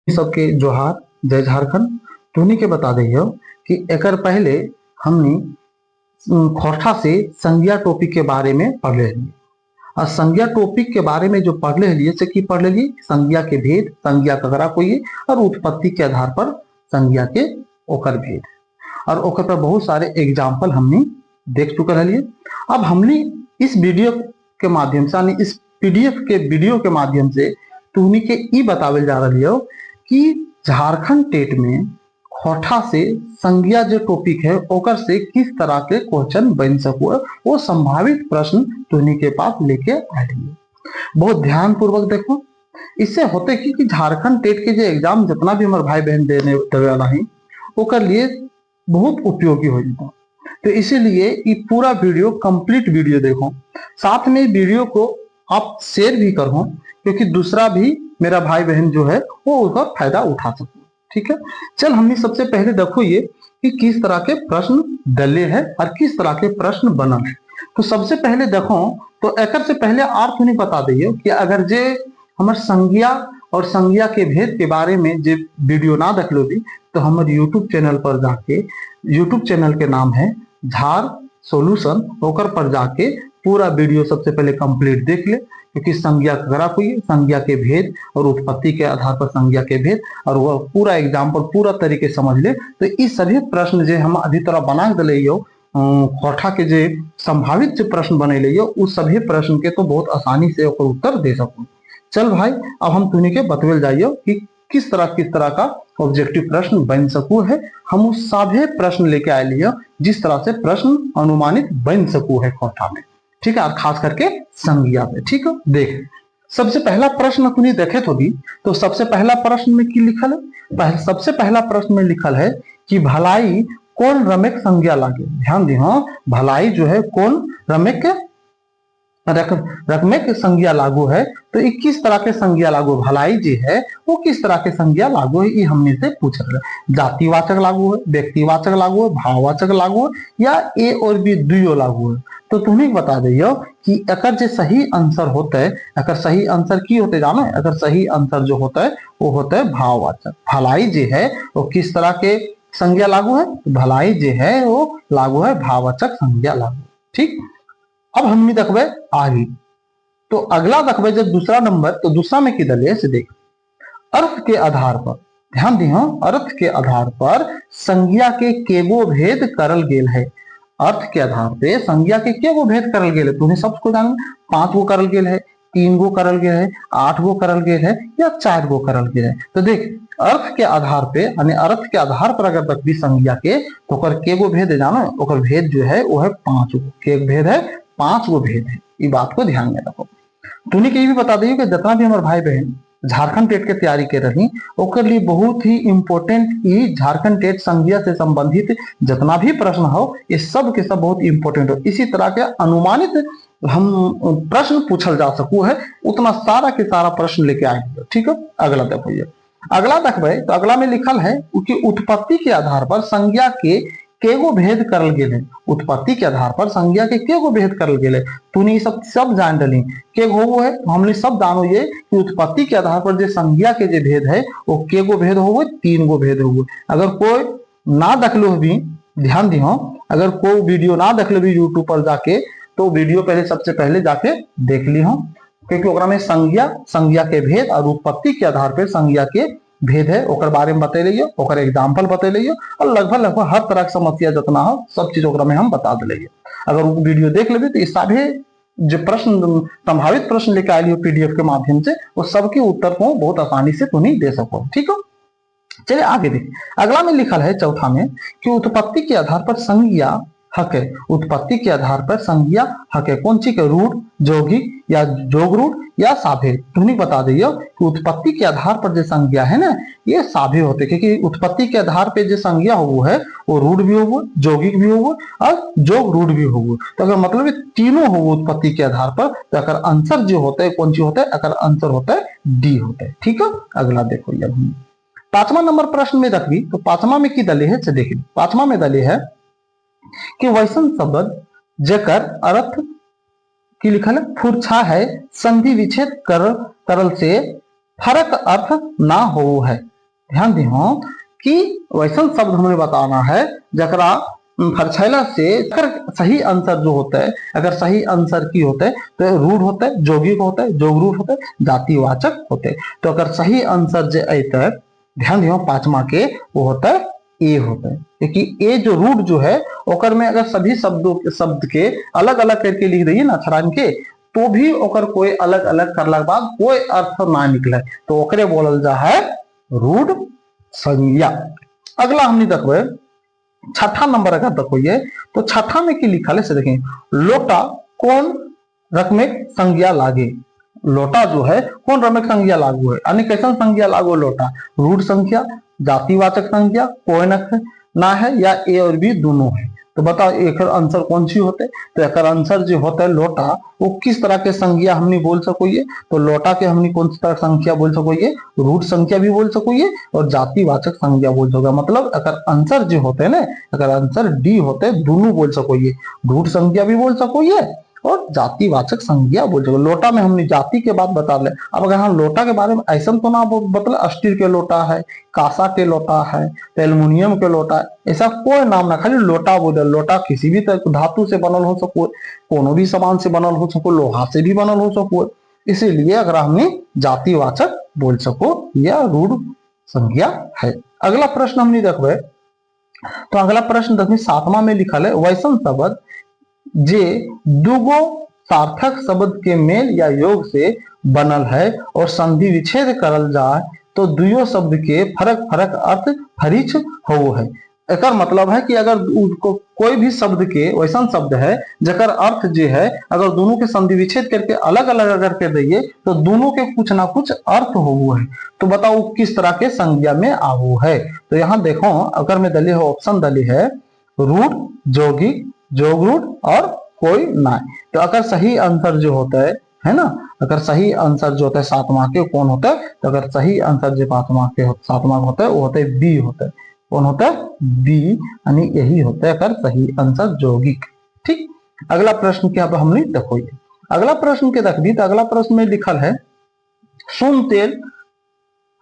सबके जोहार, जय झारखंड। तुहनी के बता दियो कि एकर पहले हमने खोरठा से संज्ञा टॉपिक के बारे में पढ़ ले लिए। और संज्ञा टॉपिक के बारे में जो पढ़ ले लिए से की पढ़ ले लिए संज्ञा के भेद, संज्ञा ककरा कोई और उत्पत्ति के आधार पर संज्ञा के ओकर भेद और ओकर पर बहुत सारे एग्जाम्पल हमने देख चुके रह लिए। अब हमने इस वीडियो के माध्यम से यानी इस पीडीएफ के वीडियो के माध्यम से तुहनी के ई बतावल जा रही हो कि झारखंड टेट में खोरठा से संज्ञा जो टॉपिक है ओकर से किस तरह के क्वेश्चन बन सको वो संभावित प्रश्न तुहनी के पास लेके आ रही है। बहुत ध्यान पूर्वक देखो। इससे होते कि झारखंड टेट के जो एग्जाम जितना भी हमारे भाई बहन देने वाला है ओकर लिए बहुत उपयोगी हो जाता। तो इसीलिए ये पूरा वीडियो कंप्लीट वीडियो देखो, साथ में वीडियो को आप शेयर भी करो क्योंकि दूसरा भी मेरा भाई बहन जो है वो उसका फायदा उठा सके। ठीक है, चल हमने सबसे पहले देखो ये कि किस तरह के प्रश्न डले हैं और किस तरह के प्रश्न बनल है। तो सबसे पहले देखो तो एकर से पहले अर्थ नहीं बता दिए कि अगर जे हमारे संज्ञा और संज्ञा के भेद के बारे में जे वीडियो ना देख लो भी तो हमारे यूट्यूब चैनल पर जाके, यूट्यूब चैनल के नाम है झार सॉल्यूशन, ओकर पर जाके पूरा वीडियो सबसे पहले कंप्लीट देख ले क्योंकि संज्ञा ककरा कोई संज्ञा के भेद और उत्पत्ति के आधार पर संज्ञा के भेद और वह पूरा एग्जाम्पल पूरा तरीके समझ ले। तो इस सभी प्रश्न जो हम अभी तरह बना दिले खोरठा के जो संभावित जो प्रश्न बने ले उस सभी प्रश्न के तो बहुत आसानी से उत्तर दे सकूं। चल भाई अब हम तुनी के बतवेल जाइयो कि किस तरह का ऑब्जेक्टिव प्रश्न बन सकू है। हम उस सभी प्रश्न लेके आए लिए जिस तरह से प्रश्न अनुमानित बन सकू है खोरठा में। ठीक है, और खास करके संज्ञा में। ठीक है, देख सबसे पहला प्रश्न तुनी देखे तो भी तो सबसे पहला प्रश्न में की लिखल है, सबसे पहला प्रश्न में लिखल है कि भलाई कौन रमेक संज्ञा लागे। ध्यान दी, हाँ भलाई जो है कौन रमेक रकमे के संज्ञा लागू है। तो ये किस तरह के संज्ञा लागू, भलाई जी है वो किस तरह के संज्ञा लागू है ये हमने से पूछ रहे। जातिवाचक लागू है, व्यक्तिवाचक लागू है, भाववाचक लागू है या ए और बी दुयो लागू है। तो तुम्हें बता दियो कि अगर जो सही आंसर होता है, अगर सही आंसर की होते जानो, अगर सही आंसर जो होता है वो होता है भाववाचक। भलाई जी है वो किस तरह के संज्ञा लागू है, भलाई जी है वो लागू है भाववाचक संज्ञा लागू। ठीक, अब हमने देखबे आगे तो अगला देखबे जब दूसरा नंबर तो दूसरा में की दले से देख अर्थ के आधार पर। ध्यान दी, हाँ अर्थ के आधार पर संज्ञा के केगो भेद करल गेल है। अर्थ के आधार पे संज्ञा के केगो भेद करल गेल है तुम्हें सबको जान, 5 गो करल गेल है, 3 गो करल गेल है, 8 गो करल गेल है या 4 गो करल गेल है। तो देख अर्थ के आधार पे यानी अर्थ के आधार पर अगर देखबी संज्ञा के तो ओकर केगो भेद है जानो, ओकर भेद जो है वो है 5 गो। के भेद है 5 गो भेद है, ये बात को ध्यान में रखो। तुमने के ये भी बता दियो कि जितना भी हमारे भाई बहन झारखंड टेट के तैयारी कर रही ओकर लिए बहुत ही इंपॉर्टेंट ये झारखंड टेट संज्ञा से संबंधित जितना भी प्रश्न हो ये सब के सब बहुत इंपॉर्टेंट हो। इसी तरह के अनुमानित हम प्रश्न पूछल जा सकू है उतना सारा के सारा प्रश्न लेके आए। ठीक है, अगला देखो ये अगला देखबे तो अगला में लिखल है कि उत्पत्ति के आधार पर संज्ञा के केगो भेद करल गेल है। उत्पत्ति के आधार पर संज्ञा के केगो भेद करल गेल है तूने सब जान डली केगो है। हमने सब जानो ये कि उत्पत्ति के आधार पर जो संज्ञा के जो भेद है वो केगो भेद हो, 3 गो भेद हो। अगर कोई ना देख लो भी ध्यान दी, अगर कोई वीडियो ना देख लो भी यूट्यूब पर जाके तो वीडियो पहले सबसे पहले जाके देख ली हो क्योंकि ओकरा में संज्ञा के भेद और उत्पत्ति के आधार पर संज्ञा के भेद है ओकर बारे में बतैलिए, ओकर एग्जाम्पल बतैलिए और लगभग हर तरह की समस्या जितना हो सब चीज ओकरा में हम बता दिले। अगर वो वीडियो देख लेबे तो इस सभी जो प्रश्न संभावित प्रश्न लेके आए पीडीएफ के माध्यम से वो सबके उत्तर को बहुत आसानी से तुम्हें दे सको। ठीक है, चलिए आगे देख अगला में लिखल है चौथा में कि उत्पत्ति के आधार पर संज्ञा हक है। उत्पत्ति के आधार पर संज्ञा हक है कौन सी के रूढ़, यौगिक या जोग रूढ़ या साभे। तुम्हें बता दियो कि उत्पत्ति के आधार पर जो संज्ञा है ना ये साभे होते क्योंकि उत्पत्ति के आधार पे जो संज्ञा हो है वो रूढ़ भी हो, यौगिक भी हो और जोग रूढ़ भी हो। तो अगर मतलब तीनों हो उत्पत्ति के आधार पर तो अगर आंसर जो होता है कौन सी होता है, अगर आंसर होता है डी होता है। ठीक है, अगला देखो ये 5वां नंबर प्रश्न में रखी तो 5वां में की दले है देखिए 5वां में दले है कि वैसन शब्द जकर अर्थ की लिखल फुरछा है संधि विच्छेद करल से फरक अर्थ ना हो है। ध्यान दिहो कि वैसा शब्द हमें बताना है जकरा फरछैला से अगर सही आंसर जो होता है, अगर सही आंसर की होता है तो रूढ़ होता है, जोगिक होता है, जोगरूढ़ होता है, जातिवाचक होते हैं। तो अगर सही आंसर जो अतः ध्यान दियो पांचवा के वो होता है ए होता है, क्योंकि ए जो रूढ़ जो है ओकर में अगर सभी शब्द के अलग अलग करके लिख दइए ना अक्षरान के तो भी ओकर कोई अलग अलग करला के बाद कोई अर्थ ना निकले तो ओकरे बोलल जा है रूढ़ संज्ञा। अगला हमने देखबे छठा नंबर अगर देखिए तो छठा में की लिखा है से देखें लोटा कौन रकमिक संज्ञा लागे। लोटा जो है कौन रकमिक संज्ञा लागू है, यानी कैसन संज्ञा लागू लोटा, रूढ़ संख्या, जातिवाचक संज्ञा, कोई ना है या ए और बी दोनों है। तो बताओ एक आंसर कौन सी होते, तो एक आंसर जो होता है लोटा वो किस तरह के संज्ञा हमने बोल सकोइए, तो लोटा के हमने कौन सी तरह संख्या बोल सकोइए, रूढ़ संख्या भी बोल सकोइए और जातिवाचक संज्ञा बोल सको। मतलब अगर आंसर जो होते हैं ना, अगर आंसर डी होते दोनों बोल सकोइए, रूढ़ संख्या भी बोल सकोइए और जातिवाचक संज्ञा बोल सको। लोटा में हमने जाति के बात बता ले। अब अगर हम लोटा के बारे में ऐसा तो ना बतला स्टील के लोटा है, कांसा के लोटा है, एल्युमिनियम के लोटा है, ऐसा कोई नाम ना, खाली लोटा बोले। लोटा किसी भी धातु से बनल हो सको, कोनो भी सामान से बनल हो सको, लोहा से भी बनल हो सको, इसीलिए अगर हमने जातिवाचक बोल सको या रूढ़ संज्ञा है। अगला प्रश्न हमने देखबे तो अगला प्रश्न देखिए सातवां में लिखल है वैसन शब्द जे दुगो सार्थक शब्द के मेल या योग से बनल है और संधि विच्छेद करल जाए तो दुयो शब्द के फरक फरक अर्थ फरिच हो है। एक मतलब है कि अगर कोई भी शब्द के वैसा शब्द है जकर अर्थ जो है अगर दोनों के संधि विच्छेद करके अलग अलग अगर कर दिए तो दोनों के कुछ ना कुछ अर्थ हो है। तो बताओ किस तरह के संज्ञा में आवो है। तो यहाँ देखो अगर मैं दली है ऑप्शन दली है रूढ़, जोगिक, जोगरूढ़ और कोई ना। तो अगर सही आंसर जो होता है ना, अगर सही आंसर जो होता है सातवां के कौन होता है, तो अगर सही आंसर जो सातवां होता है वो होता है बी होता है। कौन होता है बी, यानी यही होता है अगर सही आंसर जोगिक। ठीक, अगला प्रश्न क्या हमने देखो, अगला प्रश्न के देख दी। तो अगला प्रश्न में लिखल है सुन तेल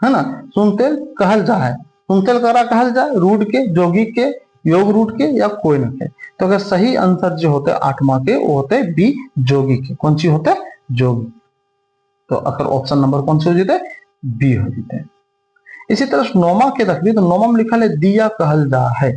है ना, सुन तेल कहल जा है, सुन तेल करा कहल जाए रूढ़ के, जोगिक के, योग रूढ़ के या कोई न के। तो अगर सही आंसर जो होते हैं आठवां के वो होते हैं बी जोगिक के। कौन सी होता है जोगिक। तो अगर ऑप्शन नंबर कौन से हो जाते बी हो जाते हैं। इसी तरह नौमा के रखिए तो नौमा में लिखा है दिया कहल जा है,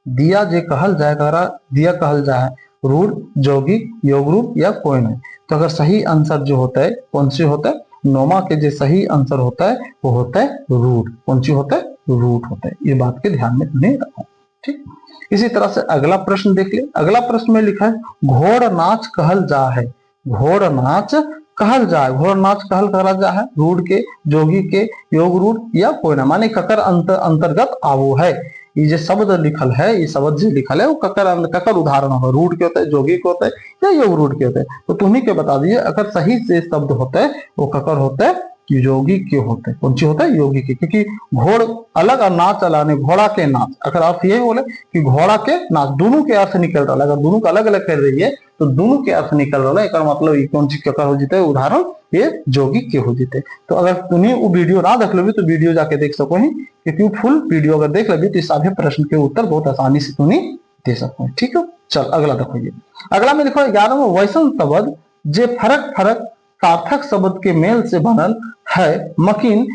दिया जे कहल जाए करा दिया कहल जाए रूढ़, जोगिक, योग रूढ़ या कोई नहीं। तो अगर सही आंसर जो होता है कौन सी होता है नौमा के जो सही आंसर होता है वो होता है रूढ़। कौन सी होता है रूढ़ होता है, ये बात के ध्यान में नहीं रखो। ठीक, इसी तरह से अगला प्रश्न देख ले। अगला प्रश्न में लिखा है घोड़ नाच कहल जा है, घोड़ नाच कहल जाए, घोड़ नाच कहल करा जा है रूढ़ के, जोगी के, योग रूढ़ या कोई ना, माने ककर अंतर्गत आवो है। ये जो शब्द लिखल है, ये शब्द जो लिखल है वो ककर उदाहरण हो, रूढ़ के होता है, जोगी के होता है या योग रूढ़ के होता है। तो तुम्ही के बता दीजिए अगर सही से शब्द होता है वो ककर होता है योगी के होते हैं। कौन सी होता है योगी के, क्योंकि घोड़ अलग और नाच चलाने घोड़ा के नाच, अगर अर्थ ये बोले कि घोड़ा के नाच दोनों के अर्थ निकल रहा है, अगर दोनों का अलग अलग कर रही है तो दोनों के अर्थ निकल रहा है, एक मतलब ये कौन सी क्या हो जीते उदाहरण ये जोगी के हो जीते। तो अगर तुम्हें वो वीडियो ना देख लोगे तो वीडियो जाके देख सको ही, क्योंकि फुल वीडियो अगर देख लोगे तो इस सभी प्रश्न के उत्तर बहुत आसानी से तुम्हें दे सको। ठीक है, चल अगला देखो। ये अगला में देखो 11 में वैसन शब्द जे फरक फरक सार्थक शब्द के मेल से बनल है मकिन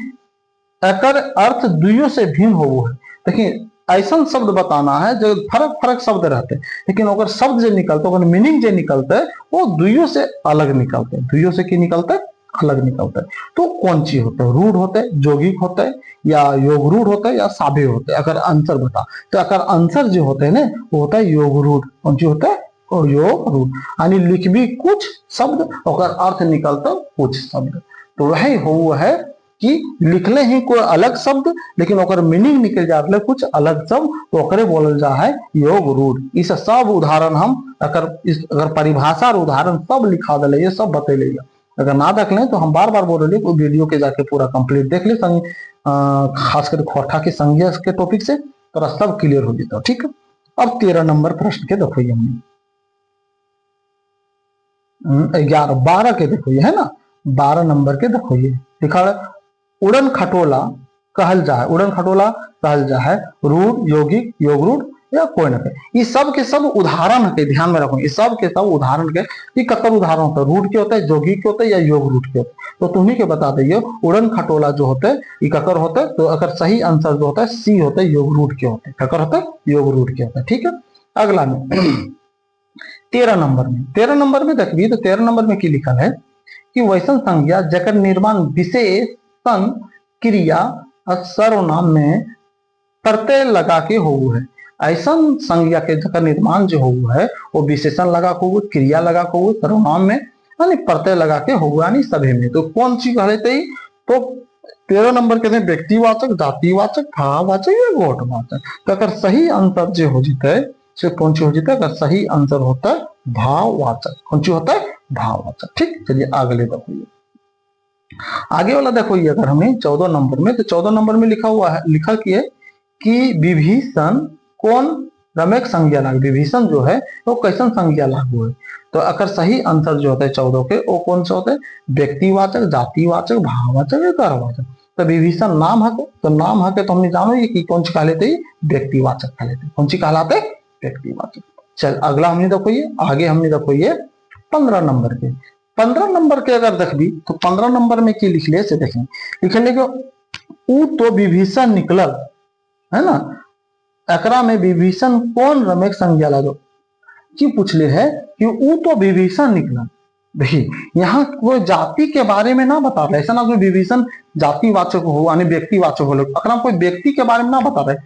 एकर अर्थ दुइयों से भिन्न हो है। देखिए ऐसा शब्द बताना है जो फरक फरक शब्द रहते हैं लेकिन अगर शब्द जो निकलते अगर मीनिंग जो निकलते है वो दुइयों से अलग निकलते हैं, दुइयों से की निकलता है अलग निकलता है। तो कौन सी होता है रूढ़ होता है, जोगिक होता है या योग रूढ़ होता है या साभे होता है। अगर आंसर बता तो अगर आंसर जो होते हैं ना वो होता है योग रूढ़। कौन सी होता है और योग रूढ़, यानी लिख भी कुछ शब्द और अर्थ निकलता कुछ शब्द। तो वही हो है कि लिखले ही कोई अलग शब्द लेकिन ओकर मीनिंग निकल जाते कुछ अलग शब्द, तो ओकरे बोलल जा है योग रूढ़। इस सब उदाहरण हम अगर परिभाषा और उदाहरण सब लिखा दे ये सब बतेले। अगर ना देख लें तो हम बार बार बोल रहे वीडियो के जाके पूरा कंप्लीट देख ले, खासकर खोटा के संज्ञा के टॉपिक से तो सब क्लियर हो जाता। ठीक है, अब 13 नंबर प्रश्न के देखो, हमने 11 12 के देखो है ना, 12 नंबर के देखो ये लिखा है उड़न खटोला कहल जाए, उड़न खटोला कहल जाए, रूढ़, यौगिक, योग रूढ़ या कोई न कहे। ये सब के सब उदाहरण के ध्यान में रखो, ये सब के सब उदाहरण के ये ककर उदाहरण होता है, रूढ़ के होता है, यौगिक के होता है या योग रूढ़ के होता है। तो तुम्ही के बता दिए उड़न खटोला जो होता है ये ककर होता है, तो अगर सही आंसर जो होता है सी होता है, योग रूढ़ के होते हैं। ककर होता है, योग रूढ़ के होता है। ठीक है, अगला में 13 नंबर में देखिए तो 13 नंबर में की लिखल है कि वैसन संज्ञा जकर निर्माण विशेषण क्रिया सर्वनाम में प्रत्यय लगा के हो है। ऐसा संज्ञा के जकर निर्माण जो हो है वो विशेषण लगा के हो, क्रिया लगा के हो, सर्वनाम में यानी प्रत्यय लगा के हो, यानी सभी में। तो कौन सी कहते ही तो 13 नंबर कहते हैं व्यक्तिवाचक, जातिवाचक, भाववाचक या गोटवाचक। तो अगर सही आंसर जो हो जाता है से कौन सी हो जाता है, अगर सही आंसर होता है भाववाचक। कौन सी होता है, भाववाचक। ठीक, चलिए आगे देखिए, आगे वाला देखो ये अगर हमें 14 नंबर में, तो 14 नंबर में लिखा हुआ है, लिखा कि विभीषण कौन रमेक संज्ञा लागू, विभीषण जो है वो कैसन संज्ञा लागू है। तो अगर सही आंसर जो होता है 14 के वो कौन सा होता है, व्यक्तिवाचक, जातिवाचक, भाववाचक या कारवाचक। तो विभीषण नाम है, तो नाम है तो हमने जानो ये कि कौन सी कहलाते हैं, व्यक्तिवाचक कहलाते हैं। कौन सी कहलाते हैं, व्यक्तिवाचक। चल अगला हमने देखो ये, आगे हमने देखो ये 15 नंबर के, 15 नंबर के अगर देखबी तो 15 नंबर में की लिखले से देखें, लिखले ऊ तो विभीषण निकलल है ना, एकरा में विभीषण कौन रमेक संज्ञा लागो की पूछले है कि ऊ तो विभीषण निकला। देखिए यहाँ कोई जाति के बारे में ना बता रहे, ऐसा ना कोई विभीषण जातिवाचक हो यानी व्यक्तिवाचक हो, अगर कोई व्यक्ति के बारे में ना बता रहे,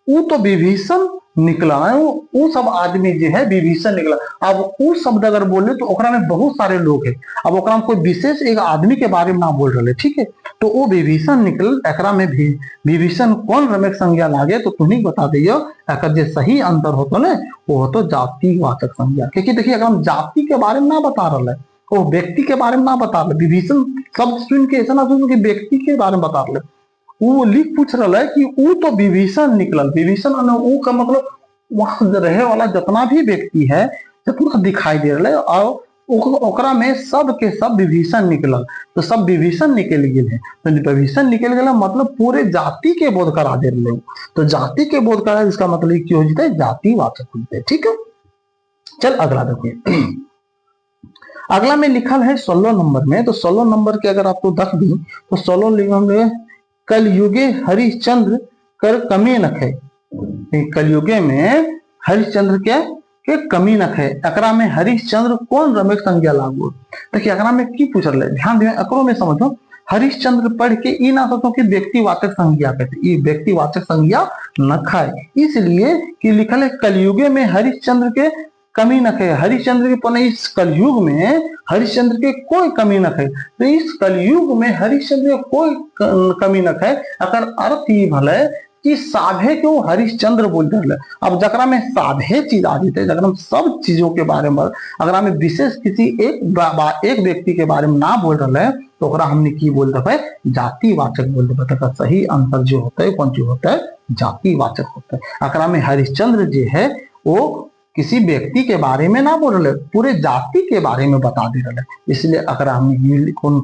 ऊ तो विभीषण निकला है, वो सब आदमी जो है विभीषण निकला। अब वो शब्द अगर बोले तो ओकरा में बहुत सारे लोग है, अब ओकरा में कोई विशेष एक आदमी के बारे में ना बोल रहे। ठीक है, तो वो विभीषण निकल, एकरा में भी विभीषण कौन रमेक संज्ञा लागे, तो तुम्हें बता दियो अगर जो सही अंतर होतो ना वो होतो जातिवाचक संज्ञा। क्योंकि देखिए अगर हम जाति के बारे में ना बता रहे, वो व्यक्ति के बारे में ना बता रहे, विभीषण शब्द सुन के ऐसा ना सुन के व्यक्ति के बारे में बता रहे, वो लिख पूछ रहा है कि वो तो विभीषण निकलल। विभीषण वो का मतलब वहां रहे वाला जितना भी व्यक्ति है, जितना दिखाई दे रहा है, और ओकरा में सब के सब विभीषण निकलल। तो सब विभीषण निकल गए हैं, तो विभीषण निकल गया मतलब पूरे जाति के बोध करा दे रहे। तो जाति के बोध करा, इसका मतलब क्यों हो जाता है, जातिवाचक होते हैं। ठीक है, चल अगला देखिए, अगला में लिखल है 16 नंबर में। तो 16 नंबर के अगर आपको देख दी तो 16 नंबर में कलयुगे हरिश्चंद्र कर कमी नखे, कलयुगे में हरिश्चंद्र के कमी नखे, एकरा में हरिश्चंद्र कौन रमेक संज्ञा लागू। देखिए एकरा में की पूछ रहे, ध्यान दिए एकरो में समझो, हरिश्चंद्र पढ़ के ई ना सोचो कि व्यक्तिवाचक संज्ञा कहते, ये व्यक्तिवाचक संज्ञा न खाए, इसलिए कि लिखल है कलयुगे में हरिश्चंद्र के कमी न खे। हरिश्चंद्र के पने इस कलयुग में हरिश्चंद्र के कोई कमी न खे, तो इस कलयुग में हरिश्चंद्र के कोई कमी न खे। अगर अर्थ ये भले कि साभे के वो हरिश्चंद्र बोल रहे। अब जकरा में साभे चीज आ जाते, जकरा हम सब चीजों के बारे में, अगर हमें विशेष किसी एक व्यक्ति के बारे में ना बोल रहे तो ओकरा हमने की बोल रहे, जातिवाचक बोल रहे। तो सही आंसर जो होता है कौन चीज होता है, जातिवाचक होता है। अगर हमें हरिश्चंद्र जो है वो किसी व्यक्ति के बारे में ना बोल रहे, पूरे जाति के बारे में बता दे रहे, इसलिए अगर हम कौन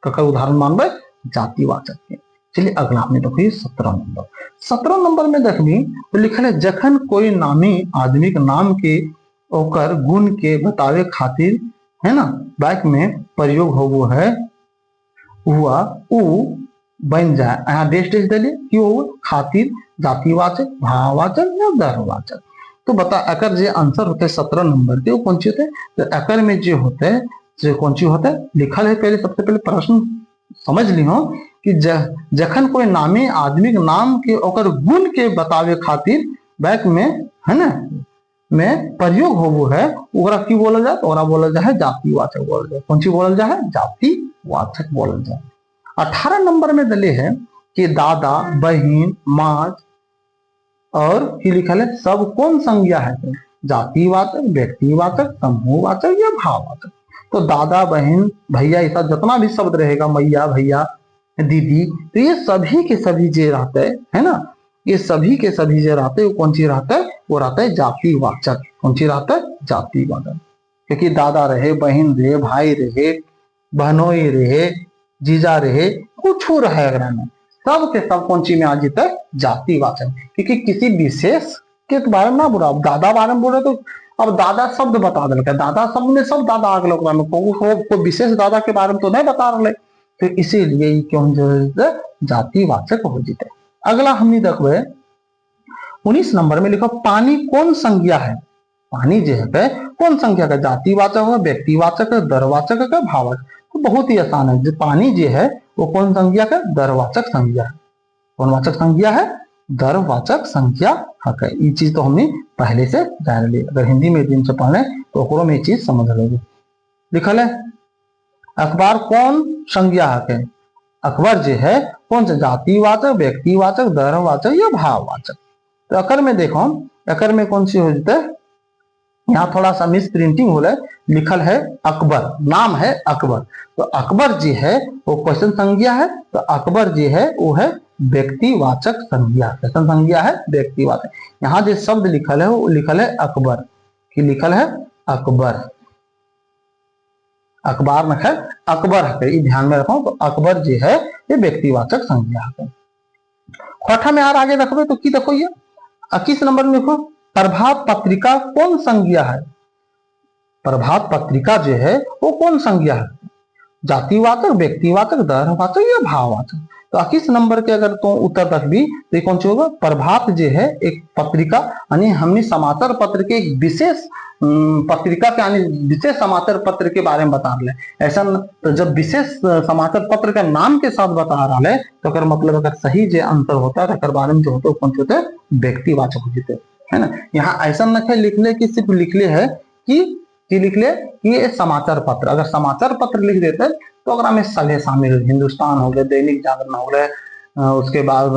का उदाहरण मानबे, जातिवाचक के। चलिए अगला हमने देखिए 17 नंबर। 17 नंबर में देखनी तो लिखल है जखन कोई नामी आदमी के नाम के ओकर गुण के बतावे खातिर है ना वाक्य में प्रयोग हो है हुआ उ बन जाए, यहाँ डेश दिले क्यों खातिर, जातिवाचक, भाववाचक या दर्वाचक। तो बता अकर जो आंसर होते हैं 17 नंबर के वो कौन सी होते हैं, तो अकर में जो होते हैं जो कौन सी होता है लिखल है, पहले सबसे पहले प्रश्न समझ ली हो कि जखन कोई नामी आदमी के नाम के ओकर गुण के बतावे खातिर वाक्य में है ना में प्रयोग हो है, ओकरा की बोला जाए, तो ओकरा बोला जाए जातिवाचक बोला जाए। कौन सी बोला जाए, जातिवाचक बोला जाए। 18 नंबर में दले है कि दादा, बहन, माँ और की लिखल है सब कौन संज्ञा है, जातिवाचक, व्यक्तिवाचक, समूहवाचक या भाववाचक। तो दादा, बहन, भैया ऐसा जितना भी शब्द रहेगा, मैया, भैया, दीदी, तो ये सभी के सभी जो रहते है ना, ये सभी के सभी जो रहते वो कौन सी रहता है, वो रहता है जातिवाचक। कौन सी रहता है, जातिवाचक। क्योंकि दादा रहे, बहन रहे, भाई रहे, बहनोई रहे, जीजा रहे, कुछ रहे अगर में सब के सब कौन सी में आ जाते हैं, जातिवाचक। क्योंकि किसी विशेष के बारे में ना बोला, अब दादा बारे में बोले तो अब दादा शब्द बता दिल, दादा शब्द में सब दादा आ गए, कोई विशेष दादा के बारे में तो नहीं बता रहे, तो इसीलिए क्यों जो जातिवाचक हो जाते। अगला हमने देखो 19 नंबर में लिखो पानी कौन संज्ञा है। पानी जो है कौन संज्ञा का, जातिवाचक है, व्यक्तिवाचक है, दरवाचक है, भाववाचक। तो बहुत ही आसान है, जो पानी जो है वो कौन संज्ञा का, दरवाचक संज्ञा है। कौन वाचक संज्ञा है, दरवाचक संज्ञा है। ये चीज तो हमने पहले से जान ली, अगर हिंदी मीडियम से पढ़े तो में ये चीज समझ लेंगे। लिखल है अखबार कौन संज्ञा है, अकबर जो है कौन सा, जातिवाचक, व्यक्तिवाचक, दरवाचक या भाववाचक। तो अकर में देखो, अकर में कौन सी हो जाता है, यहाँ थोड़ा सा मिस प्रिंटिंग हो रहा है, लिखल है अकबर, नाम है अकबर, तो अकबर जी है वो क्वेश्चन संज्ञा है, तो अकबर जी है वो है व्यक्तिवाचक संज्ञा। क्वेश्चन संज्ञा है व्यक्तिवाचक। यहाँ जो शब्द लिखल है वो लिखल है अकबर, कि लिखल है अकबर, अखबार में है अकबर है, ये ध्यान में रखो। तो अकबर जी है ये व्यक्तिवाचक संज्ञा है। खोठा में आगे रखो तो की देखो, ये 21 नंबर में देखो प्रभात पत्रिका कौन संज्ञा है। प्रभात पत्रिका जो है वो कौन संज्ञा है, जातिवाचक, व्यक्तिवाचक, दरवाचक या भाववाचक। तो 21 नंबर के अगर तो उत्तर तक भी तो कौन सी होगा, प्रभात जो है एक पत्रिका, यानी हमने समाचार पत्र के एक विशेष पत्रिका के यानी विशेष समाचार पत्र के बारे में बता रहे। ऐसा तो जब विशेष समाचार पत्र का नाम के साथ बता रहा है तो अगर मतलब अगर सही जो आंसर होता है तो बारे में जो होता है कौन से होते हैं, व्यक्तिवाचक होते है ना। यहाँ ऐसा न लिखले कि सिर्फ लिखले है कि लिख ले कि ये समाचार पत्र, अगर समाचार पत्र लिख देते तो अगर हमें सभी शामिल, हिंदुस्तान हो गए, दैनिक जागरण हो गए, उसके बाद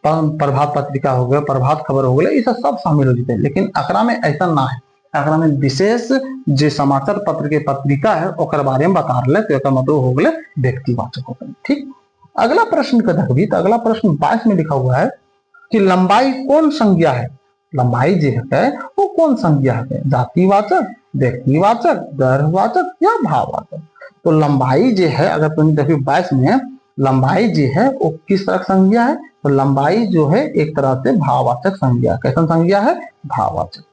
प्रभात पत्रिका हो गया, प्रभात खबर हो गया, ये सब शामिल हो जाते। लेकिन अकरा में ऐसा ना है, अकरा में विशेष जो समाचार पत्र के पत्रिका है ओकर बारे में बता रहे, तो मतलब हो गए व्यक्तिवाचक हो गए। ठीक, अगला प्रश्न का देखबी तो अगला प्रश्न 22 में लिखा हुआ है कि लंबाई कौन संज्ञा है। लंबाई जो है वो कौन संज्ञा है, जातिवाचक, व्यक्तिवाचक, दरवाचक या भाववाचक। तो लंबाई जो है अगर तुम देखिए 22 में लंबाई जो है वो किस तरह संज्ञा है, तो लंबाई जो है एक तरह से भाववाचक संज्ञा। कैसा संज्ञा है, भाववाचक।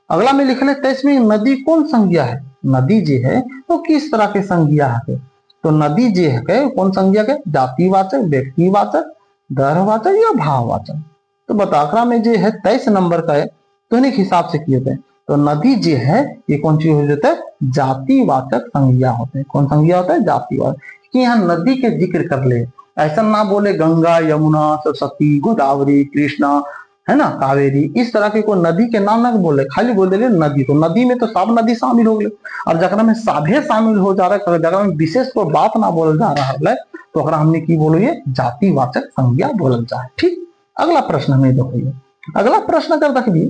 अगला में लिख ले 23 में नदी कौन संज्ञा है। नदी जो है वो किस तरह के संज्ञा है, तो नदी जो है कौन संज्ञा है, जातिवाचक, व्यक्तिवाचक, दरवाचक या भाववाचक। तो बताकरा में जो है 23 नंबर का है तो इन्हीं हिसाब से किए थे। तो नदी जो है ये कौन सी हो जाता है, जातिवाचक संज्ञा होते हैं। कौन संज्ञा होता है, जातिवाचक। कि यहाँ नदी के जिक्र कर ले, ऐसा ना बोले गंगा, यमुना, सरस्वती, गोदावरी, कृष्णा, है ना, कावेरी, इस तरह के कोई नदी के नाम ना बोले, खाली बोल दे नदी। तो नदी में तो सब नदी शामिल हो गए, और जगह में साभे शामिल हो जा रहा है, जगह में विशेष कोई बात ना बोल जा रहा है तो अगर हमने की बोलो ये जातिवाचक संज्ञा बोल जाए। ठीक, अगला प्रश्न हमें देखिए, अगला प्रश्न कर देखिए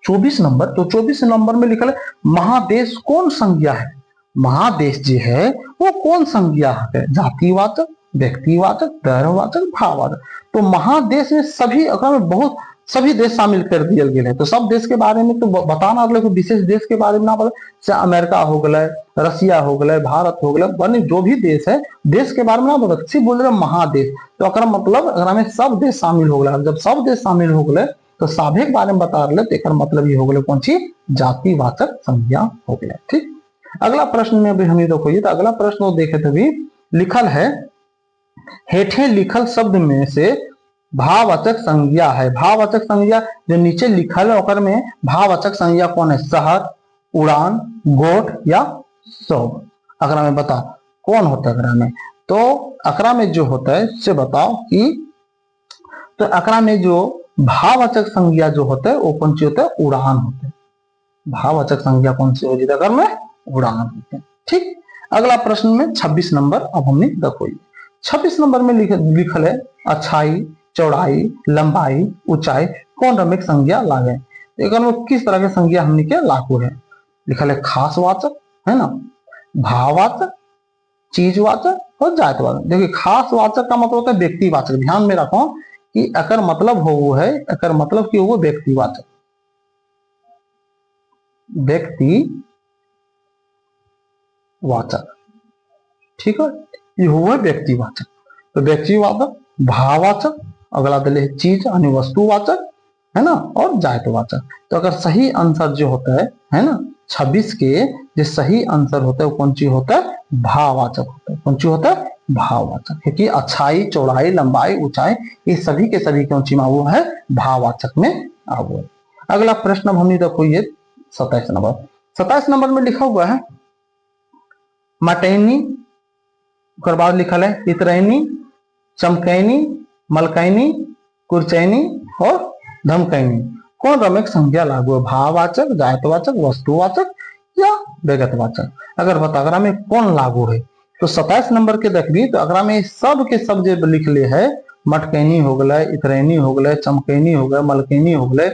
24 नंबर। तो 24 नंबर में लिखा है महादेश कौन संज्ञा है। महादेश जो है वो कौन संज्ञा है, जातिवाचक, व्यक्तिवाचक, दरवाचक, भाववाचक। तो महादेश में सभी अगर बहुत सभी देश शामिल कर दिया गया है। तो सब देश के बारे में तो बताना, अगले को विशेष देश के बारे में ना पता, चाहे अमेरिका हो गए, रसिया हो गए, भारत हो गए, बने जो भी देश है देश के बारे में ना बता, सिर्फ बोल रहे महादेश। तो अगर मतलब अगर हमें सब देश शामिल हो गए, जब सब देश शामिल हो गए तो सभी के बारे में बता रहे, तो मतलब ये हो गए कौन सी, जातिवाचक संज्ञा हो गया। ठीक, अगला प्रश्न में अभी हमें देखो, तो अगला प्रश्न देखे तो भी लिखल है हेठे लिखल शब्द में से भाववाचक संज्ञा है। भाववाचक संज्ञा जो नीचे लिखल है ओकर में भाववाचक संज्ञा कौन है, शहर, उड़ान, गोठ या सौग। अकरा में बता कौन होता है अकरा में। तो अकरा में जो होता है से बताओ कि, तो अकरा में जो भाववाचक संज्ञा जो होता है वो कौन सी होता है, उड़ान होता है। भाववाचक संज्ञा कौन सी होती है, अगर में उड़ान होते हैं। ठीक, अगला प्रश्न में 26 नंबर अब हमने देखो, 26 नंबर में लिखल है अच्छाई, चौड़ाई, लंबाई, ऊंचाई कौन रमिक संज्ञा लागे। एक किस तरह के संज्ञा हमने के लागू है, लिखल है खास वाचक, है ना, भाववाचक, चीजवाचक और जातवाचक। देखिए खास वाचक का मतलब होता है व्यक्तिवाचक। ध्यान में रखो कि अकर मतलब हो वो है, अकर मतलब कि वो व्यक्तिवाचक, व्यक्तिवाचक। ठीक है, ये हुआ व्यक्तिवाचक। तो व्यक्तिवाचक भाववाचक, अगला दिले चीज यानी वस्तुवाचक, है ना, और जायतवाचक। तो अगर सही आंसर जो होता है ना, 26 के जो सही आंसर होता है वो कौन सी होता है? भाववाचक होता है। कौन सी होता है? भाववाचक। क्योंकि अच्छाई, चौड़ाई, लंबाई, ऊंचाई, ये सभी के सभी कौन सी में वो है? भाववाचक में आगो है। अगला प्रश्न अब हमने देखो ये 27 नंबर। 27 नंबर में लिखा हुआ है मटैनी, ओकर बाद लिखल है इतरैनी, चमकैनी, मलकैनी, कुरचैनी और धमकैनी। कौन रमेक संज्ञा लागू है? भाववाचक, जायतवाचक, वस्तुवाचक या विगतवाचक? अगर बता अगर में कौन लागू है तो 27 नंबर के देखबी तो अगर में सब के सब जो लिख ले है, मटकैनी हो गए, इतरैनी हो गए, चमकैनी हो गए, मलकैनी हो गए,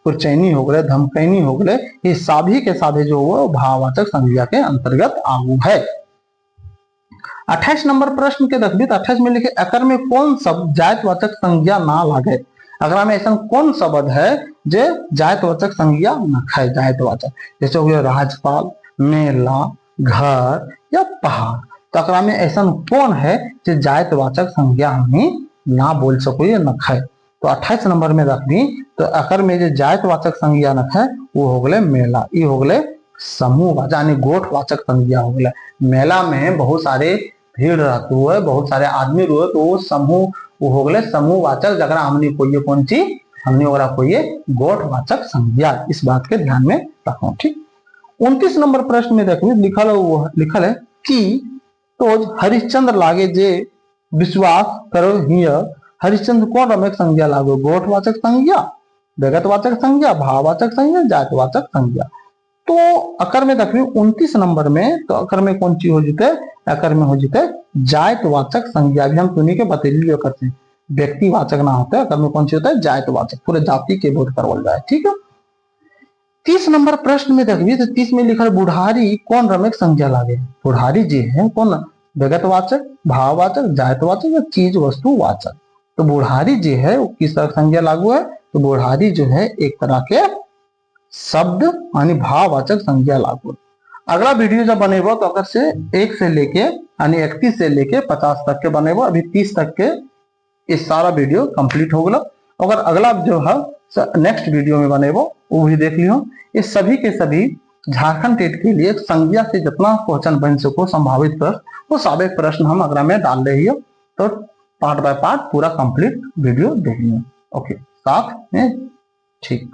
कुरचैनी हो गए, धमकैनी हो गए, ये सभी के साधे जो हुआ भाववाचक संज्ञा के अंतर्गत आगू है। 28 नंबर प्रश्न के देखबी तो 28 में लिखे एकर में कौन शब्द जायतवाचक संज्ञा ना लागे? अगर में ऐसा कौन शब्द है जो जायतवाचक संज्ञा न खाए? जायतवाचक जैसे हो गया राजपाल, मेला, घर या पहाड़। तो अगर में ऐसा कौन है जो जायतवाचक संज्ञा हमें ना बोल सको या न खाए? तो 28 नंबर में रखबी तो अकर में जो जायतवाचक संज्ञा न खाए वो हो गए मेला, ये हो गए समूह यानी गोठवाचक संज्ञा हो गए। मेला में बहुत सारे भीड़ रहते हुए, बहुत सारे आदमी रहे तो वो समूह वो हो गए समूहवाचक, जगरा हमने कोई कौन सी हमने ओकरा कोई गोठवाचक संज्ञा। इस बात के ध्यान में रखो, ठीक। 29 नंबर प्रश्न में देखिए लिखल है कि तो हरिश्चंद्र लागे जे विश्वास करो हिय, हरिश्चंद्र कौन रमेक संज्ञा लागो? गोठवाचक संज्ञा, विगतवाचक संज्ञा, भाववाचक संज्ञा, जातवाचक संज्ञा। तो अकर में देखिए 29 नंबर में तो अकर में कौन चीज हो जीते? अकर में हो जीते जायतवाचक संज्ञा। भी हम सुनी के बतेली करते हैं, व्यक्तिवाचक ना होता है, अकर में कौन सी होता है? जायतवाचक, पूरे जाति के बोध करवल जाए, ठीक है। 30 नंबर प्रश्न में देखिए तो 30 में लिखा है बुढ़ारी कौन रमेक संज्ञा लागे? बुढ़ारी जी है कौन? विगतवाचक, भाववाचक, जायतवाचक या चीज वस्तुवाचक? तो बुढ़ारी जी है वो किस तरह संज्ञा लागू है? तो बुढ़ारी जो है एक तरह के शब्द यानी भाववाचक संज्ञा लागू। अगला वीडियो जब बनेबो तो अगर से 1 से लेके यानी 31 से लेके 50 तक के बनेबो। अभी 30 तक के इस सारा वीडियो कंप्लीट हो गया। अगर अगला जो है नेक्स्ट वीडियो में बनेबो वो भी देख लियो। इस सभी के सभी झारखंड टेट के लिए संज्ञा से जितना क्वेश्चन बन सको संभावित प्रश्न वो सारे प्रश्न हम अगला में डाल रही हो, तो पार्ट बाय पार्ट पूरा कंप्लीट वीडियो देख लियो। ओके, साथ में ठीक।